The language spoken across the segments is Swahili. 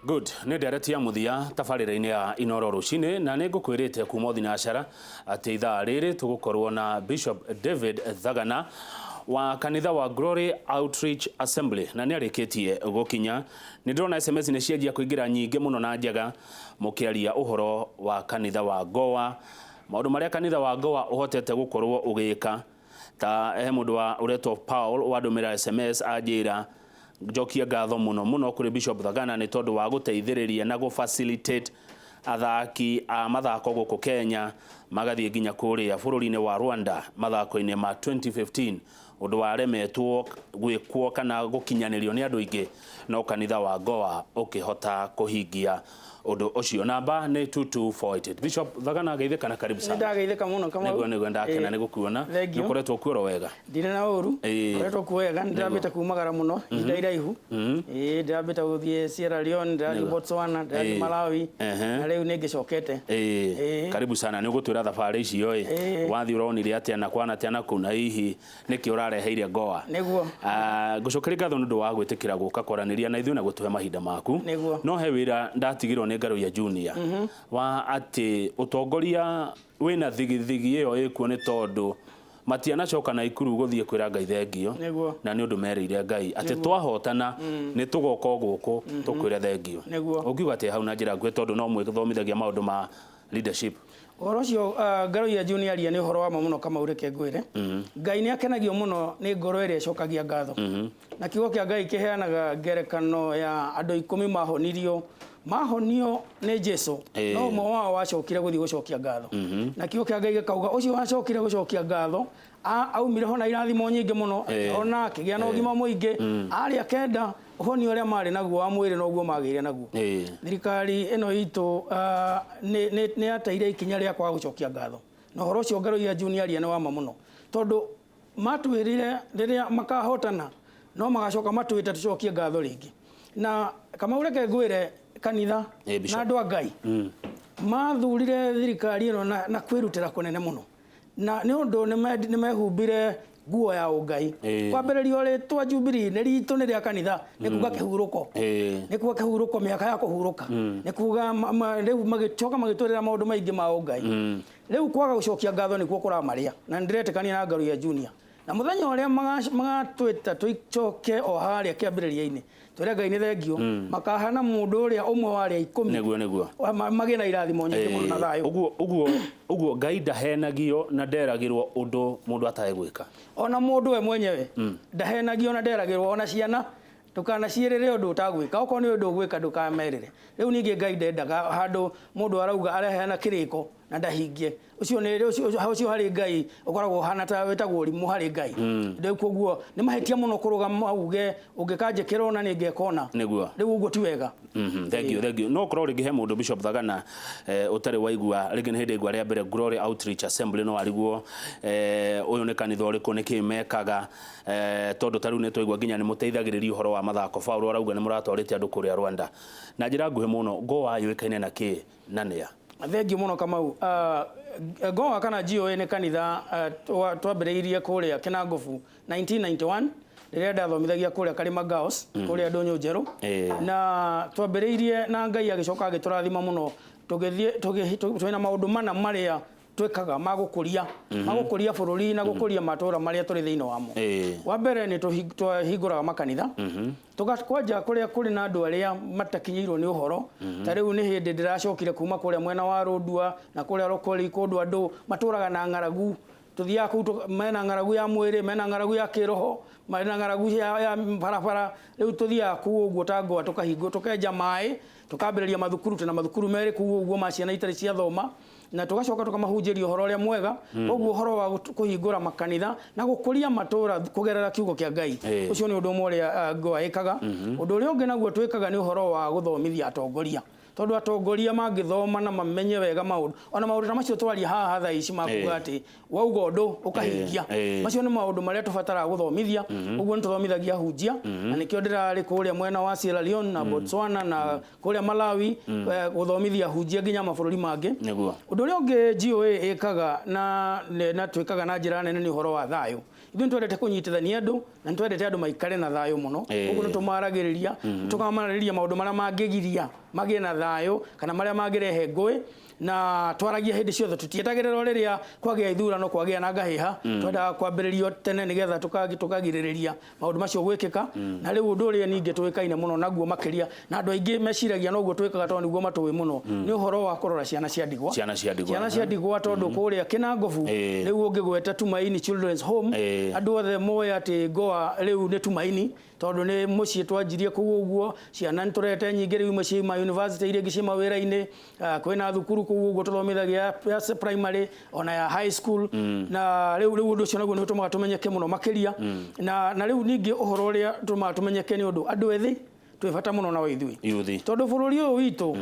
Good, nä ndereti ya muthia tabarä-inä ya Inoro Rucini na nä ngå kwä rä te kuma thinacara atä ithaa rä rä tå gå korwo na Bishop David Thagana wa kanitha wa Glory Outreach Assembly na nä arä kä tie gå kinya. Nä ndä rona SMS nä cienjia kå ingä ra nyingä må no na njega må kä aria å horo wa kanitha wa Goa, maå marä a kanitha wa Goa å hotete gå korwo å gä ka. Ta he må ndå wa å retwo Paul wa ndå mä ra SMS anjä ra njokia ngatho muno muno kuri Bishop Thagana ni tondu wa guteithiriria na go facilitate athaki a mathako guku Kenya magathie nginya kuria bururi-ini wa Rwanda mathako-ini ma 2015 undu waremetwo gwikwo kana gukinyanirio ni andu ingi no kanitha wa Goa ukihota kuhingia undu ucio. Namba ni 2248. Bishop Thagana geithika na karibu sana. Ndageithika muno kama nego ndakena ni gukuona nukoretwo kwiro wega ndire na uru koretwo kuwega ndambite kumagara muno ndaira ihu ndambite guthie Sierra Leone ndari Botswana ndari Malawi na riu ningicokete karibu sana ni gutwira thabari icio wathi uronire atia na kwana atia na kuna hihi niki urareheire Goa niguo ngucokeria ngatho nundu wa gwitikira guka kwaraniria na ithuĩ na gutuhe mahinda maku no he wira ndatigirwo ni Ngaruya Junior wa ati utongoria wina thigithigi iyo ikuo ni tondu matiana coka na ikuru guthie kwira Ngai thengio na ni undu mereire Ngai ati twahotana ni tugoka guku tukwira thengio ukiuga ati hau na njira ngwe tondu no mwithomithagia maundu ma leadership Horo cio Ngaruya Junior aria ni horo wa muno kama ureke ngwire Ngai ni akenagio muno ni ngoro iria cokagia ngatho na kiugo kia Ngai kiheanaga ngerekano ya andu 10 mahonio ni Jesu no mo wao wacokire guthii gucokia ngatho na kiugo kia Ngai gikauga ucio wacokire gucokia ngatho aumire hona irathimo nyingi muno ona kigia na ugima muingi ari akenda uhoni uria mari naguo wa mwiri noguo magire naguo thirikari ino itu ni ateire ikinya ria kwa gucokia ngatho no horo cio Ngaruya Junior aria ni wa muno tondu matwirire riria makahotana no magacoka matwite tucokie ngatho ringi na kama ureke ngwire kanitha na andu a Ngai mathurire thirikari ino na kwirutira kunene muno na ni undu ni mehumbire nguo ya Ngai kwambiririo ritwa Jubilee ni ritu ni ria kanitha ni kuga kihuruko ni kuga kihuruko miaka ya kuhuruka ni kuga riu magicoka magitwirira maundu maingi ma Ngai riu kwaga gucokia ngatho ni kuo kuramaria na ndiretekania na Ngaruya Junior na muthenya uria magatwita tuicoke o haria kiambiriria-ini twire Ngai ni thengio makahana mundu uria umwe wari 10 neguo magina irathimo nyingi muno na thayo uguo Ngai ndahenagio na nderagirwo undu mundu atae gwika ona mundu we mwenyewe ndahenagio na nderagirwo ona ciana tukana ciirire undu utagwika uko ni undu gwika ndukamerire riu ningi Ngai ndendaga handu mundu arauga arehana kiriko na ndahingie ucio ni ucio hari Ngai ukoragwo hana ta wetagwo rimu hari Ngai ndio koguo ni mahetia muno kurugama uge ungikanje kirona ni ngekona niguo riu uguo ti wega thank you no korwo ringi he mundu Bishop Thagana utari waigua ringi ni hindi igwa ria mbere Glory Outreach Assembly no ariguo uyu ni kanitha uriku ni kimekaga tondu tariu ni twaigua nginya ni muteithagiriria uhoro wa mathako Paulo arauga ni muratwarite andu kuria Rwanda na njira nguhi muno Goa yuikaine na ki nania thengi muno Kamau Goa kana GOA ni kanitha twambiriirie kuria Kinangofu 1991 riria ndathomithagia kuria Karima Girls kuria Ndonyo Njeru na twambiriirie na Ngai agicoka agiturathima muno tugithie twina maundu mana maria twekaga magukuria bururi na gukuria matura maria turi thiini wamo wa mbere ni tuhinguraga makanitha tugakwanja kuria kuri na andu aria matakinyirwo ni uhoro ta riu ni hindi ndiracokire kuma kuria mwena wa Rondua na kuria Rokori kundu andu maturaga na ngaragu tuthia ku mena ngaragu ya mwiri mena ngaragu ya kiroho mena ngaragu ya barabara riu tuthia ku uguo tango tukahingo tukenja mai tukambiriria mathukuru tena mathukuru meri ku uguo maciana itari cia thoma na tugacoka tukamahunjiria uhoro uria mwega uguo uhoro wa kuhingura makanitha na gukuria matura kugerera kiugo kia Ngai ucio ni undu uria Goa ikaga undu uria ungi naguo twikaga ni uhoro wa guthomithia atongoria tondu atongoria mangithoma na mamenye wega maundu ona maundu macio twaria haha tha ici makuga ati wauga undu ukahingia macio ni maundu maria tubatara guthomithia uguo ni tuthomithagia hunjia na nikio ndirari kuria mwena wa Sierra Leone na Botswana na kuria Malawi guthomithia hunjia nginya mabururi mangi undu uria ungi GOA ikaga na twikaga na njira nene ni uhoro wa thayo ithuĩ twendete kũnyitithania andũ na twendete andũ maikare na thayũ mũno ũguo nĩ tũmaragĩrĩria tũkamarĩria maũndũ marĩa mangĩgiria magĩe na thayũ kana marĩa mangĩrehe ngũĩ na twaragia hindi ciothe tutietagĩrĩra rĩrĩa kwagĩa ithurano kwagĩa na ngahĩha twendaga kwambĩrĩrio tene nĩgetha tukagirĩrĩria maũndũ macio gwĩkĩka na rĩu ũndũ ũrĩa ningĩ twĩkaine mũno naguo makĩria na andũ aingĩ meciragia noguo twĩkaga tondũ nĩguo matũĩ mũno nĩ ũhoro wa kũrora ciana cia ndigwa tondũ kũrĩa Kĩnangobu rĩu ũngĩgweta Tumaini Children's Home andũ othe moya atĩ Goa rĩu nĩ Tumaini tondũ nĩ mũciĩ twanjirie kũu ũguo ciana nĩtũrete nyingĩ rĩu mũciĩ ma university iria ingĩ cia mawĩra-inĩ kwĩna thukuru kũu ũguo tũthomithagia ya primary ona ya high school na rĩu ũndũ ũcio naguo nĩ ũtũmaga tũmenyeke mũno makĩria na rĩu ningĩ ũhoro ũrĩa ũtũmaga tũmenyeke nĩ ũndũ andũ ethĩ twĩ bata mũno na ithuĩ tondũ bũrũri ũyũ witũ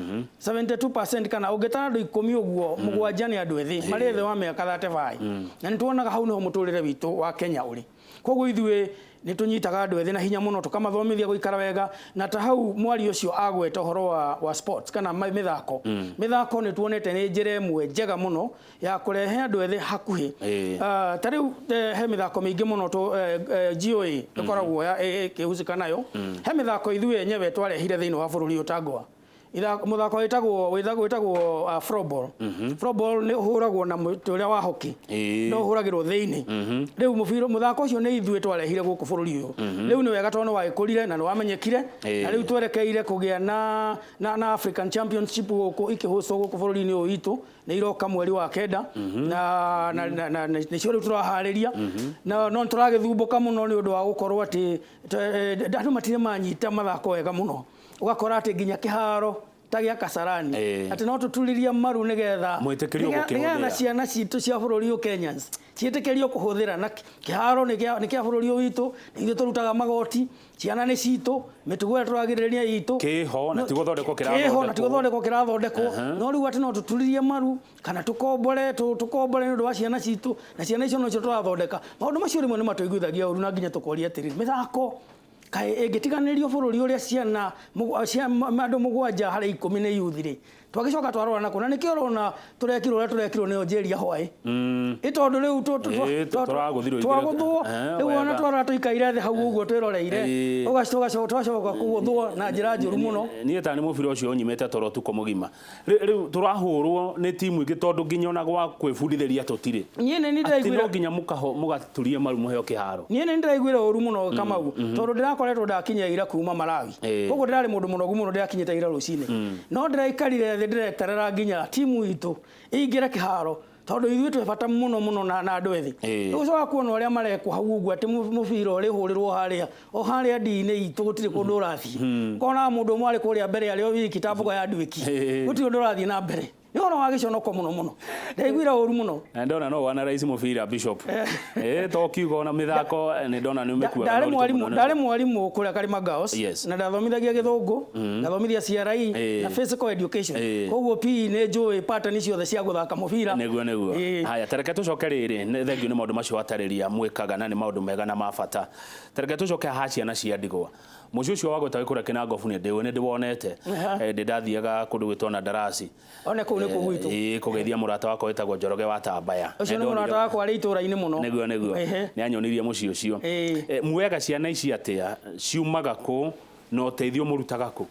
72% kana ũngĩtara andũ 10 ũguo mũgwanja nĩ andũ ethĩ marĩ thĩ wa mĩaka 35 na nĩ tuonaga hau nĩho mũtũrĩre witũ wa Kenya ũrĩ koguo ithuĩ nĩ tũnyitaga andũ ethĩ na hinya mũno tũkamathomithia gũikara wega na ta hau mwari ũcio agweta ũhoro wa sports kana mĩthako nĩ tuonete nĩ njĩra ĩmwe njega mũno ya kũrehe andũ ethĩ hakuhĩ ta rĩu he mĩthako mĩingĩ mũno GOA ĩkoragwo ĩkĩhusika nayo he mĩthako ithuĩ enyewe twarehire thĩinĩ wa bũrũri ũtangwa muthako wĩtagwo floorball floorball nĩ ũhũragwo na mũtũrĩa wa hockey no ũhũragĩrwo thĩinĩ rĩu muthako ũcio nĩ ithuĩ twarehire gũkũ bũrũri ũyũ rĩu nĩ wega tondũ wagĩkũrire na nĩ wamenyekire na rĩu twerekeire kũgĩa na African Championship gũkũ ikĩhũcwo gũkũ bũrũri-inĩ ũyũ witũ nĩ iroka mweri wa kenda na nĩcio rĩu tũraharĩria no tũragĩthumbũka mũno nĩ ũndũ wa gũkorwo atĩ andũ matirĩ manyita mathako wega mũno ugakora ati nginya kiharo tagia Kasarani ati no tuturiria maru nigetha ciana citu cia bururi u Kenyans ciĩtĩkĩrio kũhũthĩra na kiharo nĩ kĩa bururi witũ ithuĩ tũrutaga magoti ciana nĩ citũ mĩtugo tũragĩrĩria itũ kĩho na tigothondekwo kĩrathondekwo no rĩu ati no tuturirie maru kana tukombore nĩ ũndũ wa ciana citũ na ciana icio no cio tũrathondeka maũndũ macio rĩmwe nĩ matũiguithagia ũru na nginya tũkoria atĩrĩrĩ mĩthako kaĩ ĩngĩtiganĩrio bũrũri ũrĩa ciana andũ mũgwanja harĩ 10 nĩ youth rĩ twagicoka twarora na kuna nikio rona turekirwo nĩ Algeria hwaĩ ĩtondũ rĩu twagũthwo rĩu ona twara tũikaire thĩ hau ũguo twĩroreire twacoka kũgũthwo na njĩra njũru mũno niĩ ta nĩ mũbira ũcio ũnyimĩte toro tuko mũgima rĩu tũrahũrwo nĩ timu ingĩ tondũ nginya ona gwa kwĩbundithĩria tũtirĩ niĩ nĩ ndĩraiguire no nginya mũgaturie maru mũheo kĩharo niĩ nĩ ndĩraiguire ũru mũno Kamau tondũ ndĩrakoretwo ndakinya ira kuma Malawi koguo ndĩrarĩ mũndũ mũnogu mũno ndĩrakinyĩte ira rũcinĩ no ndĩraikarire ndireterera nginya timu itu ingire kiharo tondu ithuĩ twĩ bata mũno na andũ ethĩ ũcoka kuona ũrĩa marekwo hau ũguo atĩ mũbira ũrĩ hũrĩrwo harĩa ndini itũ gũtirĩ kũndũ ũrathiĩ kona mũndũ ũmwe arĩ kũrĩa mbere arĩ o wiki ta mboga ya nduĩki gũtirĩ ũndũ ũrathiĩ na mbere nĩ ũhoro wa gĩconoko mũno ndaiguire ũru mũno ndona no wana rais mũbira Bishop to kiugo na mĩthako nĩ ndona nĩ ũmĩkuaga ndarĩ mwarimũ kũrĩa Karima Girls na ndathomithagia Gĩthũngũ ndathomithia CRE na physical education koguo PE nĩ njũĩ pattern ciothe cia gũthaka mũbira nĩguo haya tareke tũcoke rĩrĩ thengio nĩ maũndũ macio atarĩria mwĩkaga na nĩ maũndũ mega na mabata tareke tũcoke ha ciana cia ndigwa mũciĩ ũcio wagweta wĩkũrĩa Kĩnangobu nĩ ndĩwonete ndathiaga kũndũ gwĩtwo na darasi one kũu nĩ kũu gwitũ kũgeithia mũrata wakwa wĩtagwo Njoroge wa Tambaya ũcio nĩ mũrata wakwa arĩ itũũra-inĩ mũno nĩguo nĩ anyonirie mũciĩ ũcio muoyaga ciana ici atĩa ciumaga kũ na ũteithio mũrutaga kũ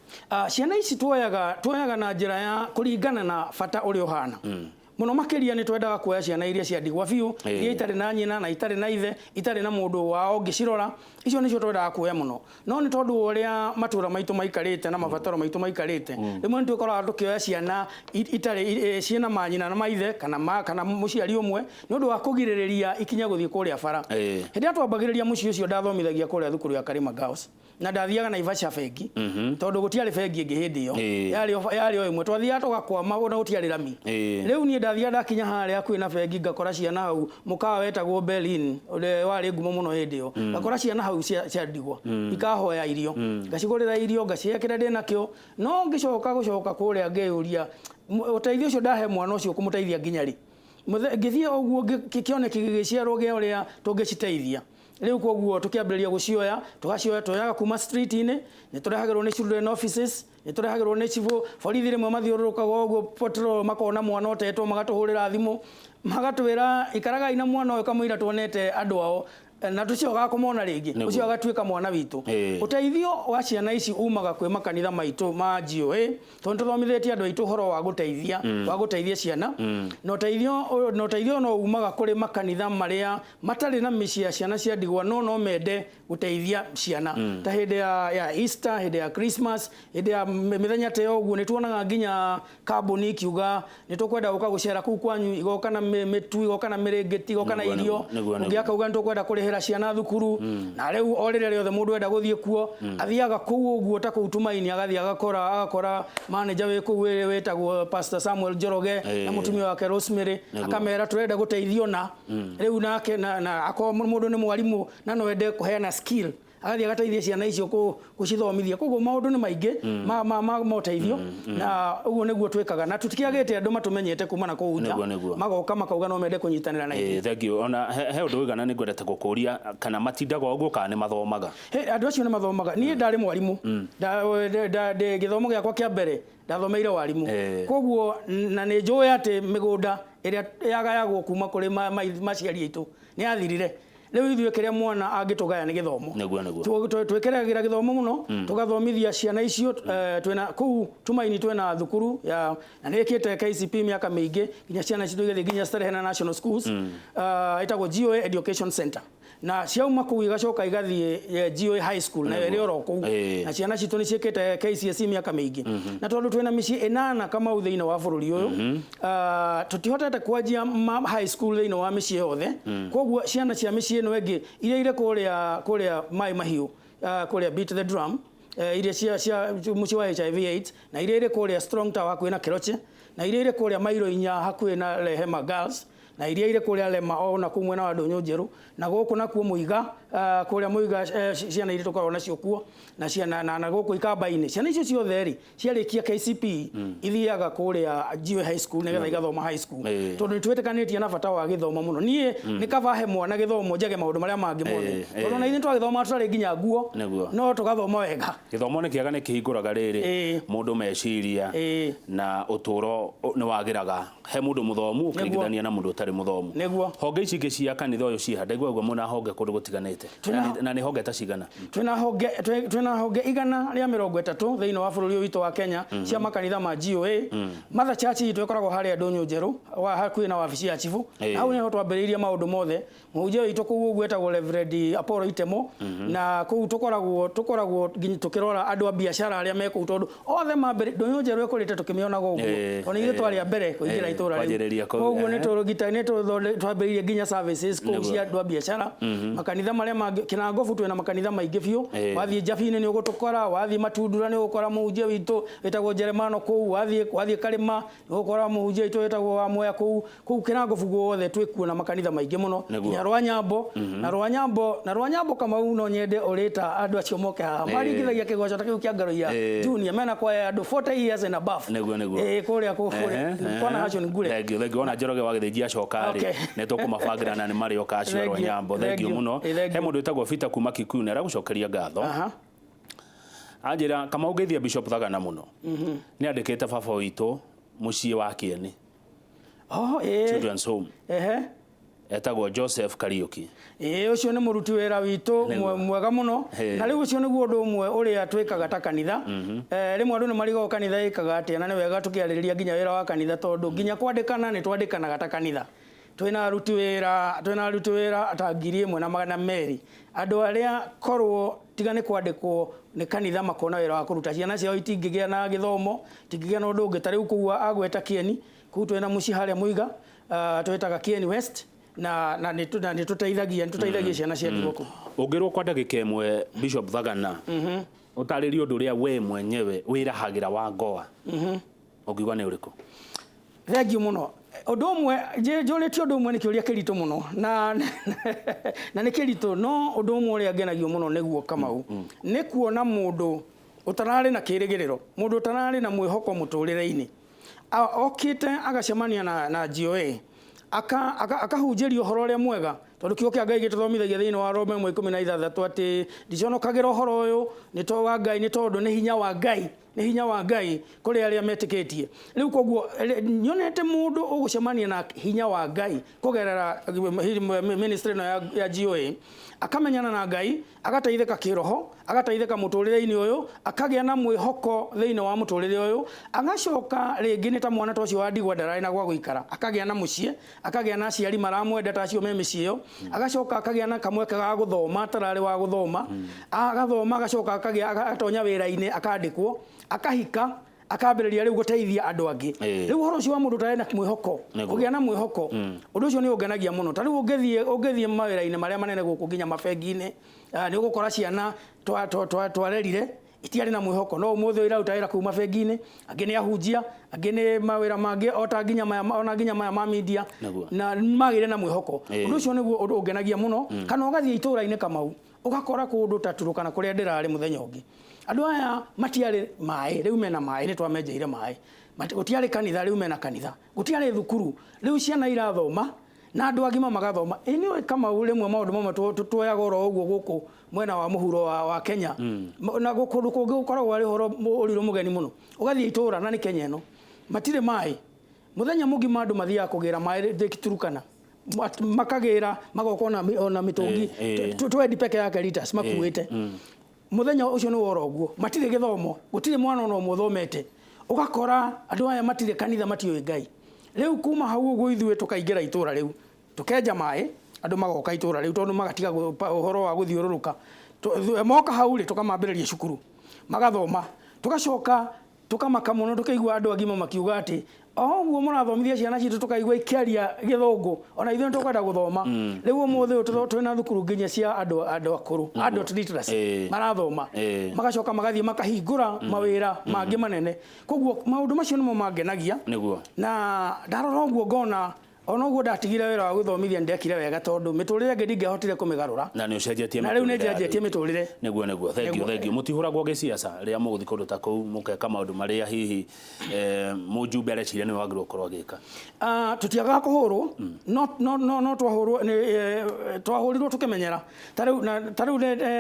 ciana ici tuoyaga na njĩra ya kũringana na bata ũrĩa ũhana muno makĩria nĩ twendaga kuoya ciana iria cia ndigwa biũ iria itarĩ na nyina na itarĩ na ithe itarĩ na mũndũ wao ngĩcirora icio nĩcio twendaga kuoya mũno no nĩ tondũ ũrĩa matũra maitũ maikarĩte na mabataro maitũ maikarĩte rĩmwe nĩ twĩkoraga tũkĩoya ciana itarĩ ciena manyina na maithe kana mũciari ũmwe nĩ ũndũ wa kũgirĩrĩria ikinya gũthiĩ kũrĩa bara hĩndĩ ĩrĩa twambagĩrĩria mũciĩ ũcio ndathomithagia kũrĩa thukuru ya Karima Girls na ndathiaga Naivasha bengi tondũ gũtiarĩ bengi ĩngĩ hĩndĩ ĩyo yarĩ o ĩmwe twathiaga tũgakwama na gũtiarĩ rami rĩu niĩ ndathiaga ndakinya harĩa kwĩna bengi ngakora ciana hau mũkawa wetagwo Berlin ũrĩa warĩ ngumo mũno hĩndĩ ĩyo ngakora ciana hau cia ndigwa ikahoya irio ngacigũrĩra irio ngaciĩkĩra ndĩnakĩo no ngĩcoka kũrĩa ngĩũria ũteithio ũcio ndahe mwana ũcio kũmũteithia nginya rĩ ngĩthiĩ ũguo kĩoneki gĩgĩciarwo gĩa ũrĩa tũngĩciteithia rĩu koguo tũkĩambĩrĩria gũcioya tũoyaga kuma street-inĩ nĩ tũrehagĩrwo nĩ children offices nĩ tũrehagĩrwo nĩ civil borithi rĩmwe mathiũrũrũkaga ũguo patrol makona mwana ũtetwo magatũhũrĩra thimũ magatwĩra ikaragai na mwana ũyũ kamũira tuonete andũ ao na tucio gakumona ringi ucio agatuika mwana witu uteithio wa ciana ici umaga kwi makanitha maitu ma GOA tondu thomithetie andu aitu horo wa guteithia ciana no uteithio no umaga kuri makanitha maria matari na micii ya ciana cia ndigwa no mende guteithia ciana ta hindi ya Easter, hindi ya Christmas, hindi ya mithenya te oguo ni tuonaga nginya kambuni kiuga ni tukwenda guka gucera kuu kwanyu igoka na mitu igoka na mirengeti igoka na irio ngiaka uga ntukwenda kurihira ciana thukuru na riu orire riothe mundu enda guthie kuo athiaga kuu uguo ta kuu Tumaini agathia agakora manager we kuu wetagwo Pastor Samuel Njoroge na mutumia wake Rosemary akamera turenda guteithio na riu nake na akwa mundu ni mwarimu na no ende kuheana skill agathia gateithia ciana icio gucithomithia koguo maundu ni maingi ma uteithio na uguo niguo twikaga na tutikiagite andu matumenyete kuma na kuuja magoka makauga no mende kunyitanira na ithuĩ thank you ona he undu wigana ni ngwendete gukuria kana matindaga uguo kana ni mathomaga andu acio ni mathomaga nie ndari mwarimu nda githomo giakwa kia mbere ndathomeire warimu koguo na ni njũĩ ati migunda iria yagayagwo kuma kuri maciari aitu ni athirire riu ithuĩ kiria mwana angitugaya ni githomo twikeragira githomo muno tugathomithia ciana icio twina kuu Tumaini twina thukuru ya na nikite KCP miaka mingi nginya ciana citu igethi nginya Starehena National Schools itagwo GOA Education Center na ciauma kuu igacoka igathie GOA High School na iri oro kuu na ciana citu ni ciekete KCSE miaka mingi na tondu twina micii 8 kama uthiini wa bururi uyu tutihotete kwanjia high school thiini wa micii yothe koguo ciana cia micii ino engi iria ire kuria Mai Mahiu kuria Beat the Drum iria cia muci wa HIV AIDS na iria ire kuria Strong Tower hakuhi na Keroche na iria ire kuria Mairo inya hakuhi na Rehema Girls na iria ire kuria Lema ona kumwe na Wadonyo Njeru na guku nakuo Muiga kuria Muiga ciana iria tukorwo nacio kuo na ciana na guku Ikamba-ini ciana icio ciothe ri ciarikia KCP ithiaga kuria GOA High School nigetha igathoma high school tondu twetikanĩtie na bata wa githomo muno nie ni kabahe mwana githomo njage maundu maria mangi mothe tondu na ithuĩ twagithoma tutari nginya nguo no tugathoma wega githomo ni kiaga ni kihinguraga riri mundu meciria na uturo ni wagiraga he mundu muthomu ukirigithania na mundu utari muthomu honge ici ingĩ cia kanitha uyu ciha ndaigua guo muna honge kundu gutiganite na ni honge ta cigana twina honge igana ria 30 thiini wa bururi witu wa Kenya cia makanitha ma GOA Mother Church itu ikoragwo haria Ndonyo Njeru wa hakuhi na wabici ya chifu au ni twambiriirie maundu mothe muhunjia witu kuu gwetagwo Reverend Apollo Itemo na kuu tukoragwo nginya tukirora andu a biashara aria meko tondu othe mambere Ndonyo Njeru ekurite tukimiona go guo ona ithuĩ twari a mbere kuingira itura riu koguo ni turugitani twambiriirie nginya services kuu cia andu a biashara makanitha maria mangi Kinangofu twina makanitha maingi biu wathie Njabini ni ugutukora wathie Matundura ni ugukora muhunjia witu wetagwo Jeremano kuu wathie Karima ni ugukora muhunjia witu wetagwo wa Moya kuu Kinangofu guothe twikuona makanitha maingi muno ya Rwanyambo na Rwanyambo kama uno nyende urita andu acio moke ha maringithagia kigoco ta kiu kia Ngaroia junior mena kwa andu 40 years and above kuria kona hacio ni ngure thengio ona Njoroge wagithijia coka ri ni tukumabangira na ni Mario Kacio Rwanyambo thengio muno he mundu etagwo Peter kuma Kikuyu ni aragucokeria ngatho anjira kama ungeithia Bishop Thagana muno ni andikite baba witu mucii wa Kieni Children's Home etagwo Joseph Kariuki ucio ni muruti wira witu mwega muno na riu ucio niguo undu umwe uria twikaga ta kanitha rimwe andu ni marigo kanitha ikaga atia na ni wega tukiaririria nginya wira wa kanitha tondu nginya kwandikana ni twandikanaga ta kanitha twina aruti wira ta 1,200 andu aria korwo tigane kwandikwo ni kanitha makona wira wa kuruta ciana ciao itingigia na githomo tingigia na undu ungi ta riu kuwa agweta Kieni kuu twina muci haria Muiga twetaga Kieni West na ni tuteithagia ciana cia ndigoko ungirwo kwa ndagika imwe Bishop Thagana utaririo undu uria we mwenyewe wirahagira wa ngoa ungigwa ni uriku thengio muno undu umwe njurĩtio undu umwe ni kiuria kiritu muno na ni kiritu no undu umwe uria ngenagio muno niguo Kamau ni kuona mundu utarari na kirigiriro mundu utarari na mwihoko muturire-ini okite agacemania na GOA akahunjirio horo uria mwega tondu kiugo kia Ngai gituthomithagia thiini wa Roma 1:16 ati ndiconokagira horo uyu ni to wa Ngai ni tondu ni hinya wa Ngai nĩ hinya wa Ngai kũrĩ arĩa metĩkĩtie. Rĩu koguo nyonete mũndũ ũgũcemania na hinya wa Ngai kũgerera ministry ĩno ya GOA, akamenyana na Ngai, agateithĩka kĩroho, agateithĩka mũtũrĩre-inĩ ũyũ, akagĩa na mwĩhoko thĩinĩ wa mũtũrĩre ũyũ, agacoka rĩngĩ nĩ ta mwana ta ũcio wa ndigwa ndararĩ na gwa gũikara, akagĩa na mũciĩ, akagĩa na aciari maramwenda ta acio me mĩciĩ ĩyo, agacoka akagĩa na kamweke ga gũthoma tararĩ wa gũthoma, agathoma, agacoka agatonya wĩra-inĩ, akandĩkwo, akahika, akambĩrĩria rĩu gũteithia andũ angĩ. Rĩu ũhoro ũcio wa mũndũ tarĩ na mwĩhoko, kũgĩa na mwĩhoko, ũndũ ũcio nĩ ũngenagia mũno. Ta rĩu ũngĩthiĩ mawĩra-inĩ marĩa manene gũkũ nginya mabengi-inĩ, nĩ ũgũkora ciana twarerire itiarĩ na mwĩhoko, no ũmũthĩ iraruta wĩra kuuma bengi-inĩ, angĩ nĩ ahunjia, angĩ nĩ mawĩra mangĩ ota nginya maya ma media, na magĩrĩ na mwĩhoko. Ũndũ ũcio nĩguo ũngenagia mũno. Kana ũgathiĩ itũũra-inĩ Kamau, ũgakora kũndũ ta Turukana kũrĩa ndĩrarĩ mũthenya ũngĩ, andũ aya matiarĩ maĩ, rĩu mena maĩ, nĩ twamenjeire maĩ, gũtiarĩ kanitha, rĩu mena kanitha, gũtiarĩ thukuru, rĩu ciana irathoma na andũ agima magathoma. Nĩ Kamau rĩmwe maũndũ mamwe tuoyaga oro ũguo gũkũ mwena wa mũhuro wa Kenya, na kũndũ kũngĩ gũkoragwo arĩ ũhoro ũrirũ mũgeni mũno. Ũgathiĩ itũũra na nĩ Kenya ĩno, matirĩ maĩ, mũthenya mũgima andũ mathiaga kũgĩra maĩ Turukana, makagĩra magoka ona mĩtũngi 20 peke yake liters makuĩte. Muthenya ucio ni woro guo, matire githomo, gutire mwana no muthomete, ugakora andu aya matire kanitha matiyo Ngai. Riu kuma hau uguo ithuĩ tukaingĩra itura riu, tukenja maĩ, andu magoka itura riu tondu magatiga uhoro wa guthiũrũrũka, moka hau ri tukamambĩrĩria cukuru, magathoma, tugacoka tukamaka muno, tukaigua andu agima makiuga ati oguo mũrathomithia ciana citu tukaigua ikiaria gĩthũngũ, ona ithuĩ tũkwenda gũthoma. Rĩu ũmũthĩ twĩna thukuru nginya cia andũ akũrũ, adult literacy marathoma, magacoka magathiĩ makahingũra mawĩra mangĩ manene. Koguo maũndũ macio nĩmo mangenagia, na ndarora ũguo ngona ona ũguo ndatigire wĩra wa gũthomithia ndekire wega tondu mĩtũrĩre ĩngĩ ndingĩahotire kũmĩgarũra, na nĩ ũcenjetie mĩtũrĩre, na rĩu nĩ njenjetie mĩtũrĩre. Nĩguo thengiũ mũtihũragwo gĩciaca rĩrĩa mũgũthiĩ kũndũ ta kũu mũkeka maũndũ marĩa hihi mũjumbe areciria nĩ wagĩrĩirwo gũkorwo agĩka? Tũtiagaga kũhũrwo, no twahũrirwo tũkĩmenyera. Ta rĩu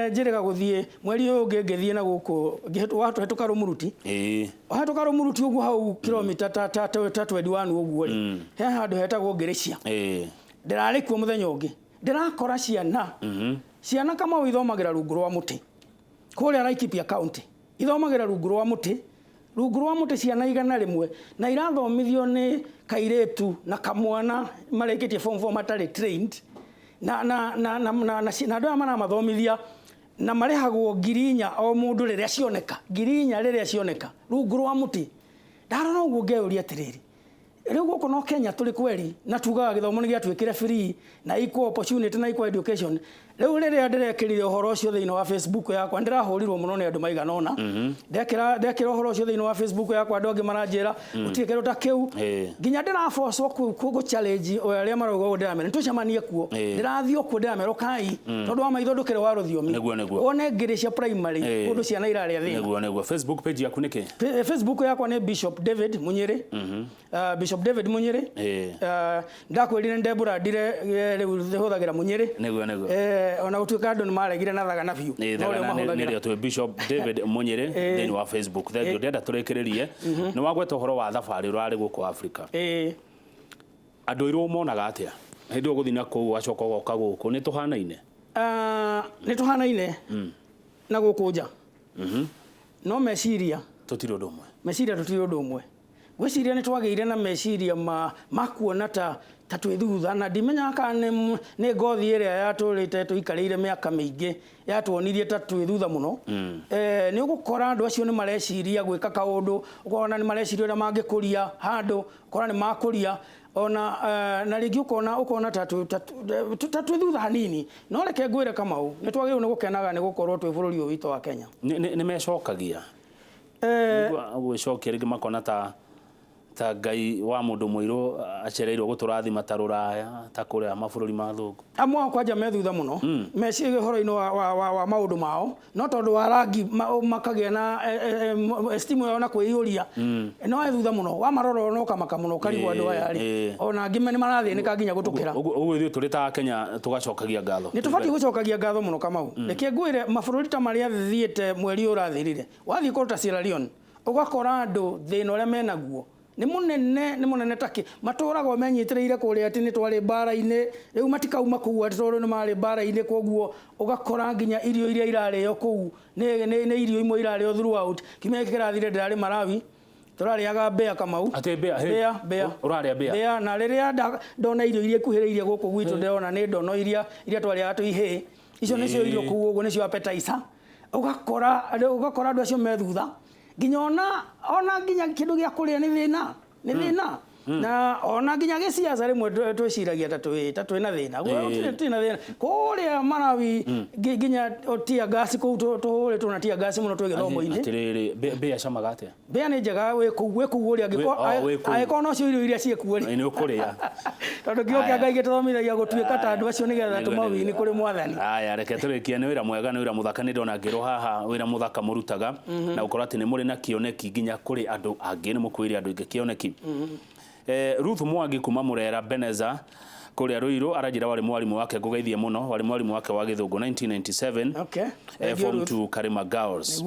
njĩrĩga gũthiĩ mweri ũyũ ũngĩ ngĩthiĩ na gũkũ wahĩtũka Rũmuruti, wahĩtũka Rũmuruti ũguo hau kilomita ta 21 ũguo rĩ, he handũ hetagwo Ngĩrĩcia, ndĩrarĩ kuo mũthenya ũngĩ, ndĩrakora ciana kama ithomagĩra rungu rwa mũtĩ kũrĩa Laikipia County, ithomagĩra rungu rwa mũtĩ ciana 100 na irathomithio nĩ kairĩtu na kamwana marĩkĩtie form 4 matarĩ trained, na andũ aya maramathomithia na marĩhagwo 4,000 o mũndũ rĩrĩa cioneka rungu rwa mũtĩ. Ndarora ũguo ngeyũria atĩrĩrĩ, rĩu gũkũ no Kenya tũrĩ kweri na tugaga gĩthomo nĩ gĩatuĩkire free na equal opportunity na equal education. Rĩu rĩrĩa ndĩrekĩrire ũhoro ũcio thĩinĩ wa Facebook yakwa, ndĩrahũrirwo mũno nĩ andũ maigana ũna, ndekĩra ũhoro ũcio thĩinĩ wa Facebook yakwa, andũ angĩ maranjĩra gũtirĩ kĩndũ ta kĩu, nginya ndĩrabocwo gũ challenge arĩa marauga ũguo, ndĩramera nĩtũcemanie kuo, ndĩrathiĩ kuo ndĩramera kai tondũ wa maitho ndũkĩrĩ wa rũthiomi, one Ngĩrĩcia primary ũndũ ciana irarĩa thĩinĩ. Nĩguo Facebook page yaku nĩ kĩ? Facebook yakwa nĩ Bishop David Munyere, Bishop David Munyere, ndakwĩrire ndebrandire rĩu hũthagĩra Munyere, ona gũtuĩka andũ nĩ maregire na Thagana biũ, nĩrĩo twĩ Bishop David Munyere thĩinĩ wa Facebook. Thengio, ndĩrenda tũrĩkĩrĩrie, nĩ wagweta ũhoro wa thabarĩ ũrarĩ gũkũ Africa, andũ airũ monaga atĩa hĩndĩ ũgũthiĩ na kũu wacoka ũgoka gũkũ, nĩ tũhanaine? Nĩ tũhanaine na gũkũ nja, no meciria tũtirĩ ũndũ ũmwe. Gwĩciria nĩ twagĩire na meciria ma kuona ta twĩ thutha, na ndimenyaga kana nĩ ngothi ĩrĩa yatũrĩte tũikarĩire mĩaka mĩingĩ yatuonirie ta twĩ thutha mũno. Nĩ ũgũkora andũ acio nĩ mareciria gwĩka kaũndũ, ũkona nĩ mareciria ũrĩa mangĩkũria handũ, ũkona nĩ makũria ona na rĩngĩ ũkona ta twĩ thutha hanini. No reke ngwĩre Kamau, nĩ twagĩrĩirwo nĩ gũkenaga nĩ gũkorwo twĩ bũrũri ũyũ witũ wa Kenya. Nĩ mecokagia gwĩcokia rĩngĩ makona ta Ngai wa mũndũ mũirũ acereirwo gũtũrathima ta Rũraya ta kũrĩa mabũrũri ma thũngũ? Amwe ao kwanja me thutha mũno, meciria ũhoro-inĩ wa maũndũ mao, no tondũ wa rangi makagĩa na estimu yao na kwĩyũria, no e thutha mũno, wamarora no kamaka mũno karigwo andũ aya rĩ, ona angĩ nĩ marathĩnĩka nginya gũtũkĩra. Ũguo ithuĩ tũrĩ ta Kenya tũgacokagia ngatho? Nĩ tũbatiĩ gũcokagia ngatho mũno Kamau. Reke ngwĩre mabũrũri ta marĩa thiĩte mweri ũrathirire, wathiĩ kũndũ ta Sierra Leone, ugakora andu thina uria menaguo ni munene taki maturaga menyitireire kuria ati ni twari bara-ini riu matikauma kuu ati tondu ni mari bara-ini koguo ugakora nginya irio iria irario kuu ni irio imwe irario throughout kimeke kirathire ndirari Malawi turariaga mbea Kamau ati mbea uraria mbea na riria ndona irio iria kuhiriirie guku gwitu ndona ni ndono iria twariaga tuihi icio nicio irio kuu uguo nicio appetizer ugakora andu acio methutha nginya ona nginya kindu gia kuria ni thina na ona nginya giciaca rimwe twiciragia ta twina thina twina thina kuria Malawi nginya tia gas ku tuhure tuna tia gas muno twi githomo-ini atiriri mbea camaga atia mbea ni njega we ku uria agiko no cio irio iria ciekuo ni ukuria tondu kio kia Ngai gituthomithagia gutuika ta andu acio nigetha tumawini kuri mwathani aya reke turikie ni wira mwega ni wira muthaka ni ndona ngiro haha wira muthaka murutaga na ukora ati ni muri na kioneki nginya kuri andu angi ni mukwiri andu ingi kioneki Ruth Mwangi kuma Murera Beneza kuria Ruiru arajira wari mwalimu wake ngugeithie muno wari mwalimu wake wa Githungu 1997 form 2 Karima Girls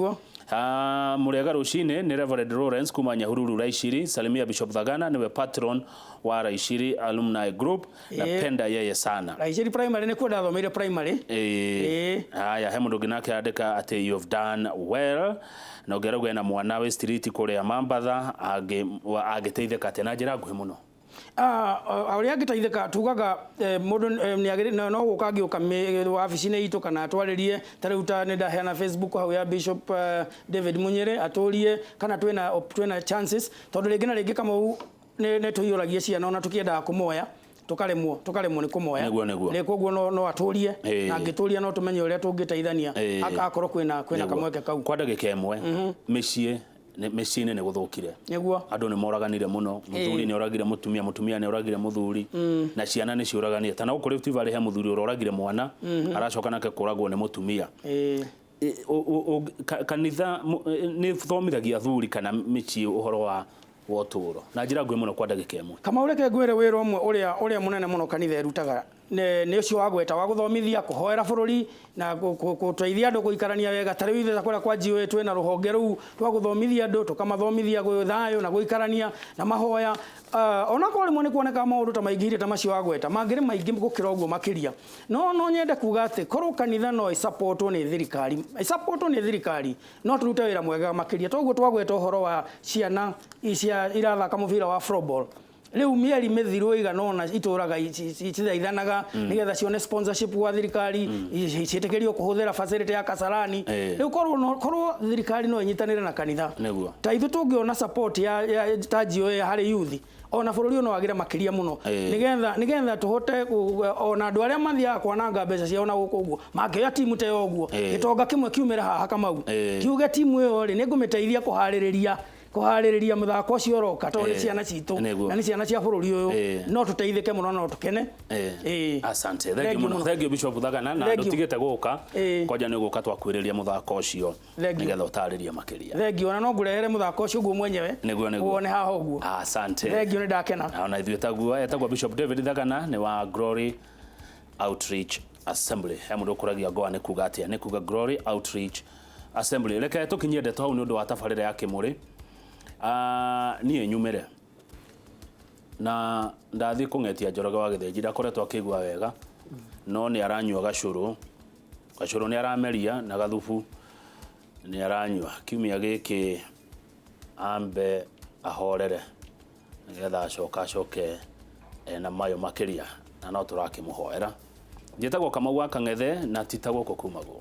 Murega rucini ni Reverend Lawrence kuma Nyahururu Raishiri salimia Bishop Thagana niwe patron wa Raishiri alumni group na penda yeye sana Raishiri primary ni kwa ndathomeire primary haya he mundu ginake andika ati you have done well na ugeragwe na mwanawe street kuria Mambatha agiteitheka ati na njira nguhi muno auria ngiteitheka tugaga mundu ni agiri no gukangi ukame wabici-ini itu kana atwaririe tariuta ni ndaheana Facebook hau ya Bishop David Munyere aturie kana twina chances tondu ringi na ringi kama ne tuyuragia ciana ona tukienda kumoya tukaremwo ni kumoya ni koguo no aturie na ngituria no tumenye uria tungiteithania akorwo kwina kamweke kau kwa ndagika imwe mecine ne guthukire niguo andu ni moraganire muno muthuri ni oragire mutumia ni oragire muthuri na ciana ni ciuraganire tana ukuri tivare he muthuri oragire mwana aracoka nake kuragwo ni mutumia kanitha ni thomithagia thuri kana mici uhoro wa woturo na njira ngwe muno kwa ndagika imwe kama ureke ngwire wira umwe uria munene muno kanitha irutaga ni ucio wa gweta wa guthomithia kuhoera bururi na guteithia andu guikarania wega tari ithe takora kwa jiwe twena ruhonge ru twa guthomithia andu tukamathomithia guthayo na guikarania na mahoya ona ko rimwe ni kuoneka maundu ta maingire ta macio wa gweta mangire maingi gukira uguo makiria no nyende kuga ati korwo kanitha no supportwo ni thirikari no turute wira mwega makiria toguo twagweta uhoro wa ciana icia irathaka mubira wa floorball riu mieri mithiru iganona ituraga itithaithanaga nigetha cione sponsorship wa thirikari ciitikirio kuhuthira facility ya Kasarani riu korwo thirikari no inyitanire na kanitha ta ithu tungiona support ya tajio hari youth ona bururi no wagira makiria muno nigetha tuhote ona andu aria mathia kwananga mbeca cia ona guku uguo makioya timu te uguo gitonga kimwe kiumira haha Kamau kiuge timu iyo ri ningumiteithia kuhaririria muthako ucio roka tondu ciana citu na ni ciana cia bururi uyu no tuteithike muno no tukene asante thank you Bishop Thagana na ndutigite guka kwaja ni guka twakwiriria muthako ucio nigetha utariria makiria thank you ona no ngurehere muthako ucio guo mwenyewe uone haha uguo asante thank you ni ndakena ona ithuĩ etagwo Bishop David Thagana ni wa Glory Outreach Assembly he mundu kuragia goa ni kuga atia ni kuga Glory Outreach Assembly reke tukinyie ndeto hau ni undu wa tabarĩra ya Kimuri niĩ nyumire na ndathi kung'etia Njoroge wa Gĩthĩnji ndakoretwo akĩigua wega no ni aranyua gacũrũ ni arameria na gathubu ni aranyua kiumia gĩkĩ ambe ahorere nigetha acoke na mayo makiria na no turakĩmũhoera njĩtagwo Kamau wa Kang'ethe na titagwo Kumagwo.